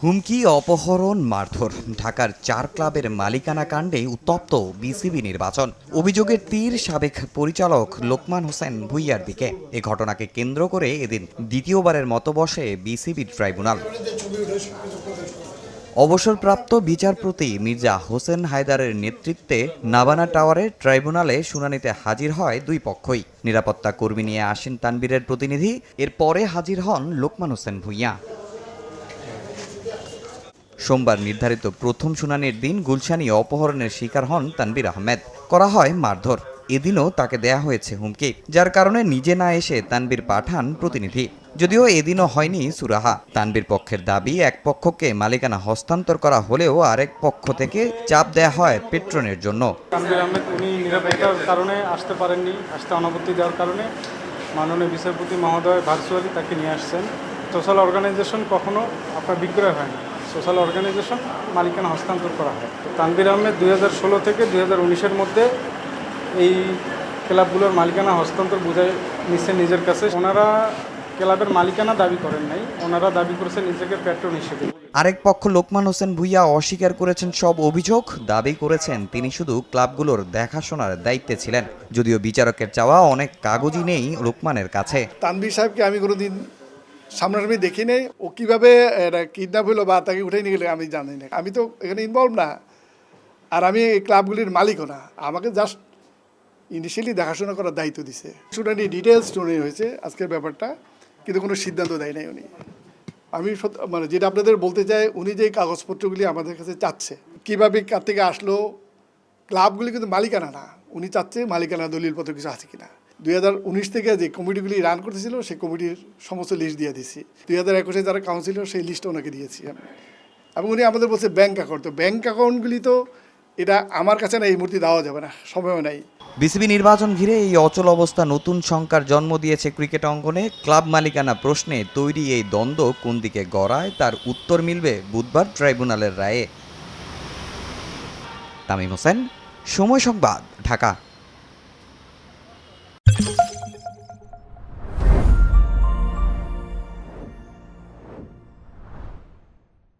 হুমকি, অপহরণ, মারধর। ঢাকার 4 ক্লাবের মালিকানা কাণ্ডে উত্তপ্ত বিসিবি নির্বাচন। অভিযোগের তীর সাবেক পরিচালক লোকমান হোসেন ভূঁইয়ার দিকে। এ ঘটনাকে কেন্দ্র করে এদিন দ্বিতীয়বারের মতো বসে বিসিবি ট্রাইব্যুনাল। অবসরপ্রাপ্ত বিচারপতি মির্জা হোসেন হায়দারের নেতৃত্বে নাবানা টাওয়ারের ট্রাইব্যুনালে শুনানিতে হাজির হয় দুই পক্ষই। নিরাপত্তা কর্মী নিয়ে আসেন তানবীরের প্রতিনিধি। এরপরে হাজির হন লোকমান হোসেন ভূঁইয়া। সোমবার নির্ধারিত প্রথম শুনানির দিন গুলশানি অপহরণের শিকার হন তানবীর আহমেদ। করা হয় মারধর। এদিনও তাকে দেয়া হয়েছে হুমকি, যার কারণে নিজে না এসে তানবীর পাঠান প্রতিনিধি। যদিও এদিনও হয়নি সুরাহা। তানবীর পক্ষের দাবি, এক পক্ষকে মালিকানা হস্তান্তর করা হলেও আরেক পক্ষ থেকে চাপ দেয়া হয় পেট্রনের জন্য। তানবীর আহমেদ উনি নিরাপত্তার কারণে আসতে পারেননি, আসতে অনাপত্তি দেওয়ার কারণে মাননীয় বিচারপতি মহোদয় ভার্চুয়ালি তাকে নিয়ে আসছেন। সোশ্যাল অর্গানাইজেশন কখনো আপনার বিক্রয় হয় না, সোশ্যাল অর্গানাইজেশন মালিকানা হস্তান্তর করা হয়। তানবীর আহমেদ 2016 থেকে 2019-এর মধ্যে এই ক্লাবগুলোর মালিকানা হস্তান্তর বুঝাই নিচ্ছেন নিজের কাছে। ওনারা ক্লাবের মালিকানা দাবি করেন নাই, ওনারা দাবি করেছেন নিজেকে প্যাট্রন হিসেবে। আরেক পক্ষ লোকমান হোসেন ভূঁইয়া অস্বীকার করেছেন সব অভিযোগ। দাবি করেছেন তিনি শুধু ক্লাবগুলোর দেখাশোনার দায়িত্বে ছিলেন। যদিও বিচারকের চাওয়া অনেক কাগজই নেই লোকমানের কাছে। তানবীর সাহেবকে আমি কোনোদিন সামনাসামনি দেখি নেই। ও কীভাবে কিডন্যাপ হলো বা তাকে উঠে নিয়ে গেলে আমি জানি না। আমি তো এখানে ইনভলভ না, আর আমি এই ক্লাবগুলির মালিকও না। আমাকে জাস্ট ইনিশিয়ালি দেখাশোনা করার দায়িত্ব দিছে। শুনানি ডিটেলস শুনে হয়েছে আজকের ব্যাপারটা, কিন্তু কোনো সিদ্ধান্ত দেয় নাই উনি। আমি মানে যেটা আপনাদের বলতে চাই, উনি যে কাগজপত্রগুলি আমাদের কাছে চাচ্ছে, কীভাবে কার থেকে আসলো, ক্লাবগুলি কিন্তু মালিকানা না। উনি চাচ্ছে মালিকানা দলিলপত্র কিছু আছে কিনা। 2019 থেকে যে কমিটিগুলি রান করতেছিল সেই কমিটির সমস্ত লিস্ট দিয়ে দিয়েছি। 2021-এ যারা কাউন্সিলর সেই লিস্টটা ওনাকে দিয়েছি আমি। এবং উনি আমাদের বলছে ব্যাঙ্ক অ্যাকাউন্ট, তো ব্যাঙ্ক অ্যাকাউন্টগুলি তো এটা আমার কাছে না, এই মুহূর্তে দেওয়া যাবে না, সময়ও নাই। বিসিবি নির্বাচন ঘিরে এই অচল অবস্থা নতুন শঙ্কার জন্ম দিয়েছে ক্রিকেট অঙ্গনে। ক্লাব মালিকানা প্রশ্নে তৈরি এই দ্বন্দ্ব কোন দিকে গড়ায় তার উত্তর মিলবে বুধবার ট্রাইব্যুনালের রায়ে। তামিম হোসেন, সময় সংবাদ, ঢাকা।